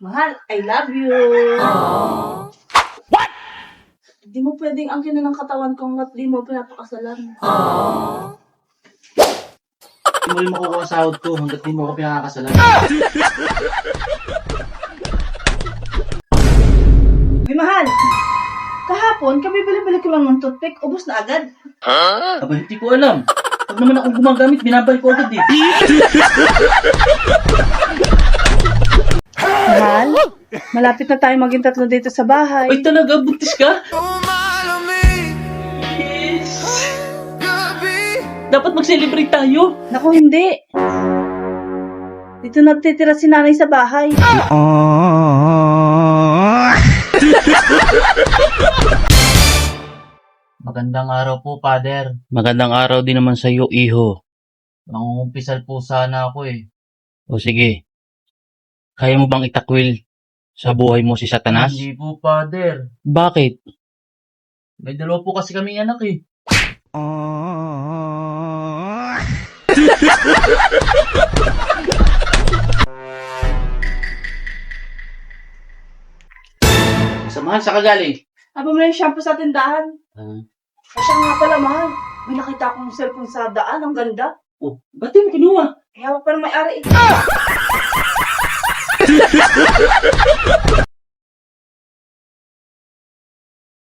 Mahal, I love you. Di mo pwedeng angkinin ng katawan ko at di mo pinapakasalan. Hindi mo rin makukuha sahod ko hanggat di mo ako pinakakasalan. Uy, mahal. Kahapon, kabibili-bili ko lang ng toothpick, ubos na agad. Aba, hindi ko alam. Pag naman akong gumagamit, binabalik ko agad eh. Mahal, malapit na tayo maging tatlo dito sa bahay. Ay talaga, buntis ka? Yes. Dapat mag-celebrate tayo. Naku, hindi. Dito natitira si nanay sa bahay. Magandang araw po, Father. Magandang araw din naman sa iyo, Iho. Nangungumpisal po sana ako eh. O sige. Kaya mo bang itakwil sa buhay mo si Satanas? Hindi po, Father. Bakit? May dalawa po kasi kaming anak eh. Samahan sa kagaling. Aba mo na yung shampoo sa tindahan. Siya nga pala, mahal. May nakita akong cellphone sa daan. Ang ganda. Oh, ba't di mo kinuha? Kaya ako pa may-ari.